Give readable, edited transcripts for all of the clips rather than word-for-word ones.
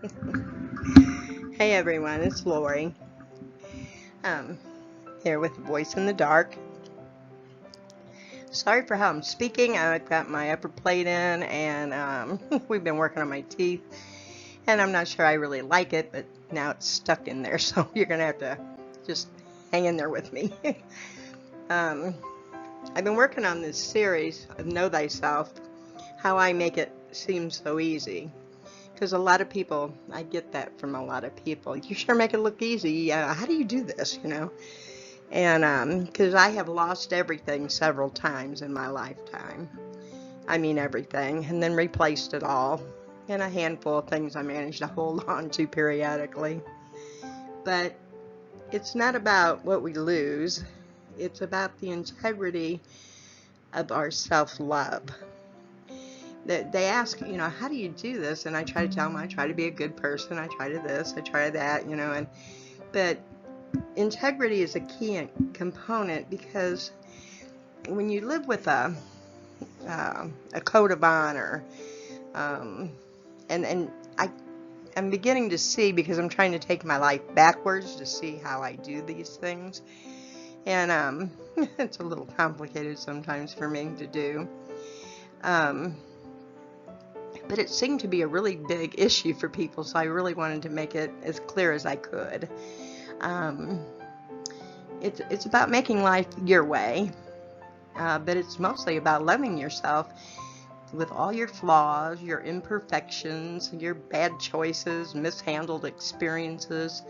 Hey everyone, it's Lori. Um, Here with Voice in the Dark. Sorry for how I'm speaking. I've got my upper plate in, and we've been working on my teeth, and I'm not sure I really like it, but now it's stuck in there, so you're gonna have to just hang in there with me. um, I've been working on this series of Know Thyself, how I make it seem so easy. Because a lot of people, I get that from a lot of people. You sure make it look easy. How do you do this, And because I have lost everything several times in my lifetime. I mean everything. And then replaced it all. And a handful of things I managed to hold on to periodically. But it's not about what we lose. It's about the integrity of our self-love. They ask, how do you do this? And I try to tell them I try to be a good person. I try to this, I try that, but integrity is a key component because when you live with a code of honor, and I'm beginning to see, because I'm trying to take my life backwards to see how I do these things, and it's a little complicated sometimes for me to do. But it seemed to be a really big issue for people, so I really wanted to make it as clear as I could. It's about making life your way, but it's mostly about loving yourself with all your flaws, your imperfections, your bad choices, mishandled experiences.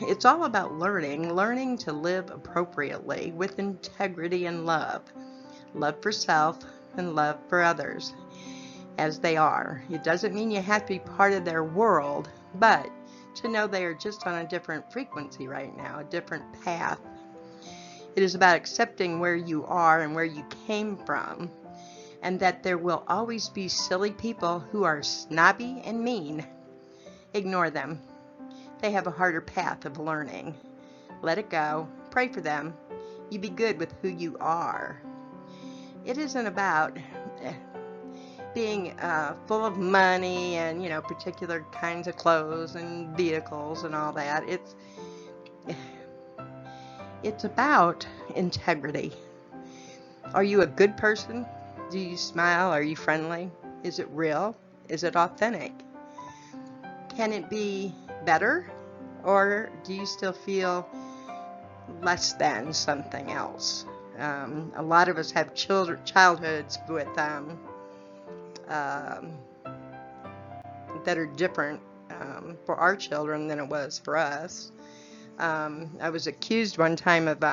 It's all about learning to live appropriately with integrity and love. Love for self and love for others as they are. It doesn't mean you have to be part of their world, but to know they are just on a different frequency right now, a different path. It is about accepting where you are and where you came from, and that there will always be silly people who are snobby and mean. Ignore them. They have a harder path of learning. Let it go. Pray for them. You be good with who you are. It isn't about being full of money and particular kinds of clothes and vehicles and all that. It's about integrity. Are you a good person? Do you smile? Are you friendly? Is it real? Is it authentic? Can it be better, or do you still feel less than something else? A lot of us have childhoods with that are different for our children than it was for us. I was accused one time of,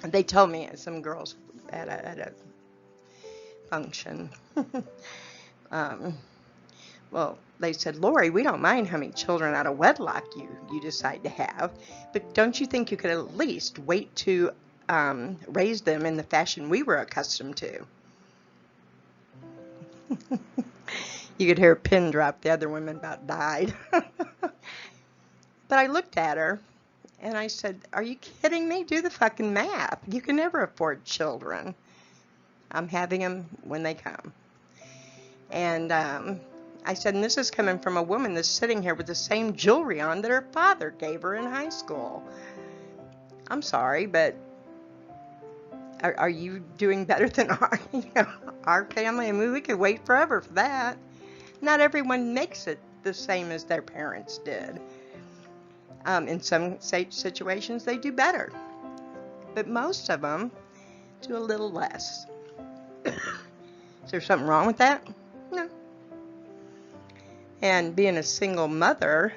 they told me, some girls at a function, well, they said, Lori, we don't mind how many children out of wedlock you decide to have, but don't you think you could at least wait to raise them in the fashion we were accustomed to? You could hear a pin drop. The other woman about died. But I looked at her and I said, are you kidding me? Do the fucking math. You can never afford children. I'm having them when they come. And I said, and this is coming from a woman that's sitting here with the same jewelry on that her father gave her in high school. I'm sorry, but are you doing better than our family? I mean, we could wait forever for that. Not everyone makes it the same as their parents did. In some situations, they do better. But most of them do a little less. Is there something wrong with that? No. And being a single mother,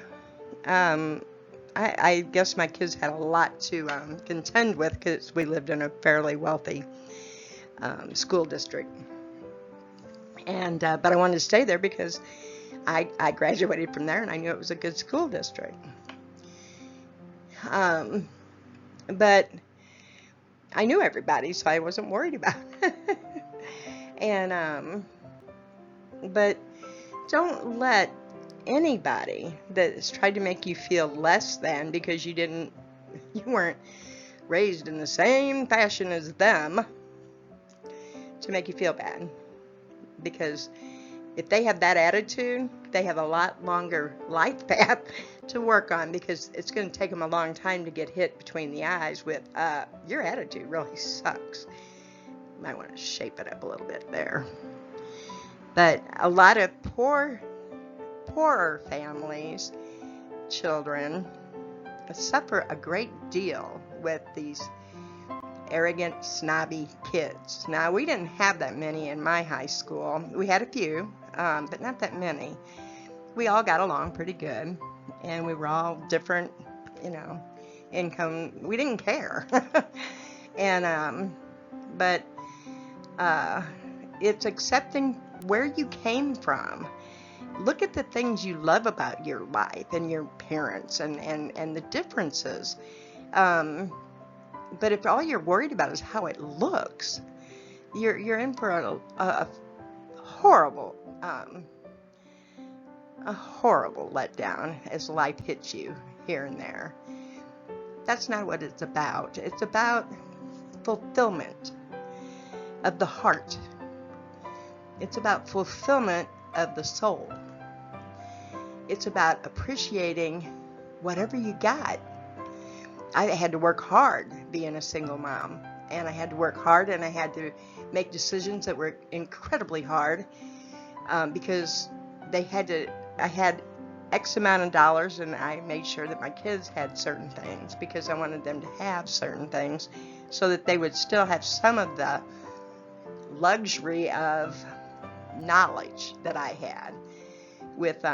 I guess my kids had a lot to contend with because we lived in a fairly wealthy school district. And but I wanted to stay there because I graduated from there and I knew it was a good school district. But I knew everybody, so I wasn't worried about it. And but don't let anybody that has tried to make you feel less than because you weren't raised in the same fashion as them to make you feel bad, because if they have that attitude, they have a lot longer life path to work on, because it's going to take them a long time to get hit between the eyes with, your attitude really sucks. You might want to shape it up a little bit there. But a lot of poorer families, children, suffer a great deal with these arrogant, snobby kids. Now, we didn't have that many in my high school. We had a few, but not that many. We all got along pretty good, and we were all different, income. We didn't care. And, but it's accepting where you came from. Look at the things you love about your life and your parents and the differences. But if all you're worried about is how it looks, you're in for a horrible letdown as life hits you here and there. That's not what it's about. It's about fulfillment of the heart. It's about fulfillment of the soul. It's about appreciating whatever you got. I had to work hard being a single mom, and I had to work hard, and I had to make decisions that were incredibly hard, because I had X amount of dollars, and I made sure that my kids had certain things because I wanted them to have certain things so that they would still have some of the luxury of knowledge that I had with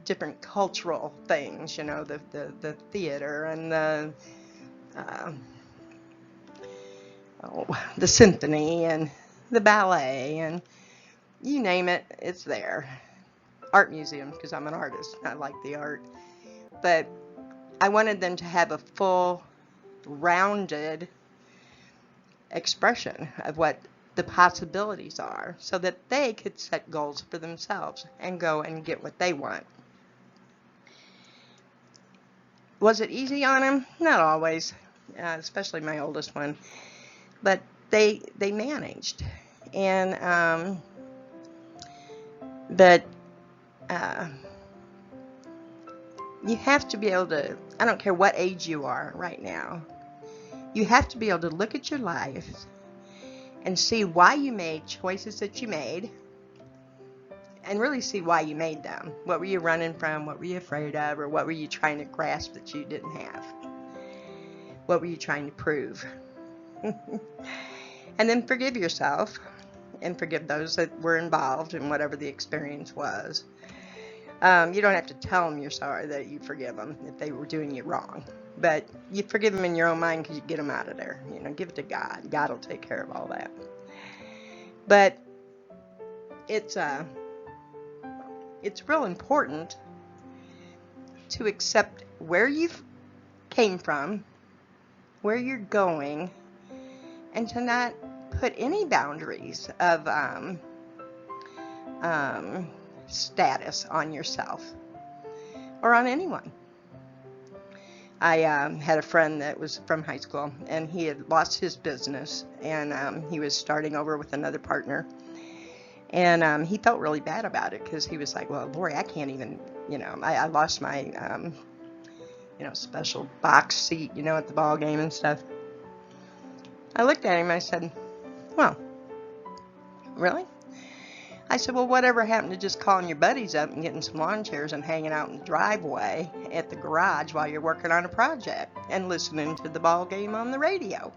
different cultural things, the theater and the symphony and the ballet and you name it, it's there. Art museum, because I'm an artist. I like the art. But I wanted them to have a full, rounded expression of what the possibilities are so that they could set goals for themselves and go and get what they want. Was it easy on them? Not always, especially my oldest one. But they managed. And, you have to be able to, I don't care what age you are right now, you have to be able to look at your life and see why you made choices that you made, and really see why you made them. What were you running from? What were you afraid of? Or what were you trying to grasp that you didn't have? What were you trying to prove? And then forgive yourself and forgive those that were involved in whatever the experience was. You don't have to tell them you're sorry that you forgive them if they were doing you wrong. But you forgive them in your own mind because you get them out of there. Give it to God. God will take care of all that. But it's real important to accept where you came from, where you're going, and to not put any boundaries of status on yourself or on anyone. I had a friend that was from high school, and he had lost his business, and he was starting over with another partner. And he felt really bad about it because he was like, well, Lori, I can't even, I lost my, special box seat, at the ball game and stuff. I looked at him, I said, well, really? I said, well, whatever happened to just calling your buddies up and getting some lawn chairs and hanging out in the driveway at the garage while you're working on a project and listening to the ball game on the radio?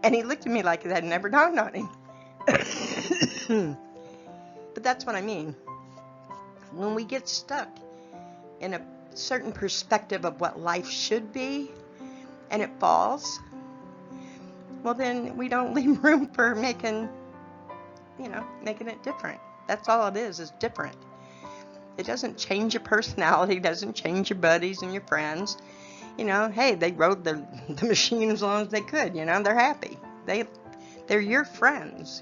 And he looked at me like it had never dawned on him. But that's what I mean. When we get stuck in a certain perspective of what life should be and it falls, well, then we don't leave room for making it different. That's all it is different. It doesn't change your personality, doesn't change your buddies and your friends. Hey, they rode the machine as long as they could, they're happy. They're your friends,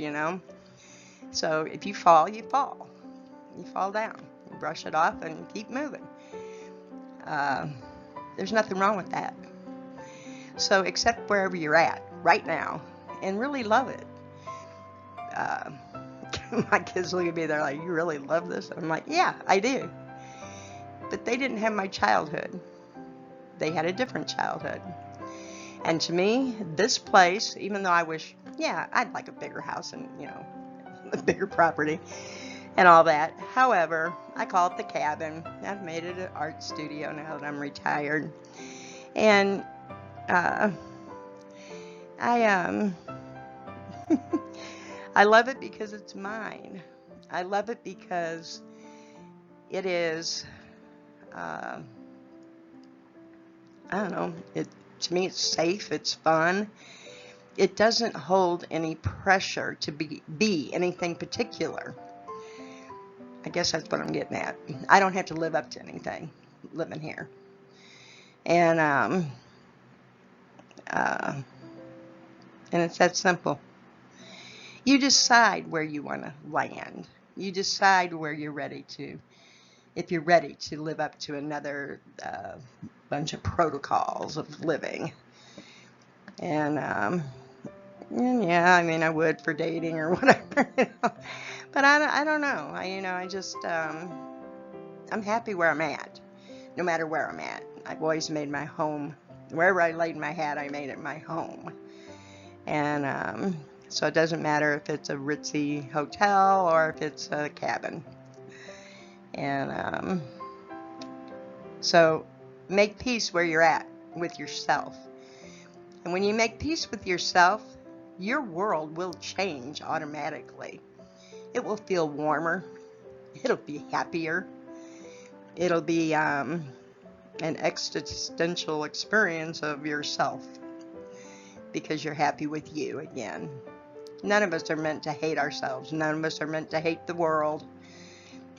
So if you fall, you fall. You fall down. You brush it off and keep moving. There's nothing wrong with that. So accept wherever you're at right now and really love it. My kids look at me, they're like, you really love this? I'm like, yeah, I do. But they didn't have my childhood. They had a different childhood. And to me, this place, even though I wish, yeah, I'd like a bigger house and, a bigger property and all that. However, I call it the cabin. I've made it an art studio now that I'm retired. And I I love it because it's mine. I love it because it is, I don't know, to me it's safe, it's fun. It doesn't hold any pressure to be anything particular. I guess that's what I'm getting at. I don't have to live up to anything living here. And it's that simple. You decide where you want to land. You decide where you're ready to, if you're ready to live up to another bunch of protocols of living. And yeah, I mean, I would for dating or whatever, but I don't know. I just, I'm happy where I'm at, no matter where I'm at. I've always made my home, wherever I laid my hat, I made it my home. And so it doesn't matter if it's a ritzy hotel or if it's a cabin. And so make peace where you're at with yourself. And when you make peace with yourself, your world will change automatically. It will feel warmer. It'll be happier. It'll be an existential experience of yourself because you're happy with you again. None of us are meant to hate ourselves. None of us are meant to hate the world.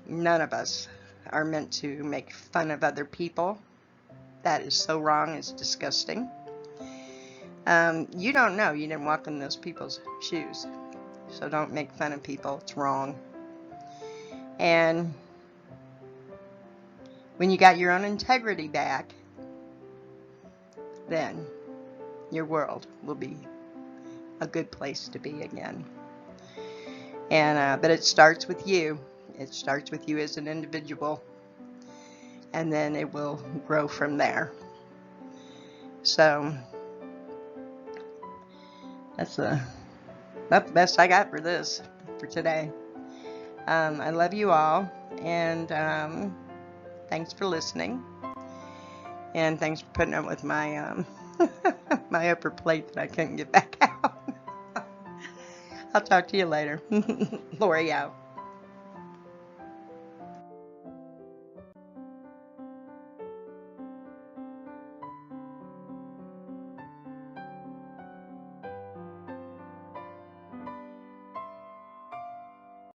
None of us are meant to make fun of other people. That is so wrong. It's disgusting. You don't know. You didn't walk in those people's shoes. So don't make fun of people. It's wrong. And when you got your own integrity back, then your world will be a good place to be again. And but it starts with you. It starts with you as an individual. And then it will grow from there. So that's the best I got for today. I love you all, and thanks for listening, and thanks for putting up with my my upper plate that I couldn't get back out. I'll talk to you later. Lori out.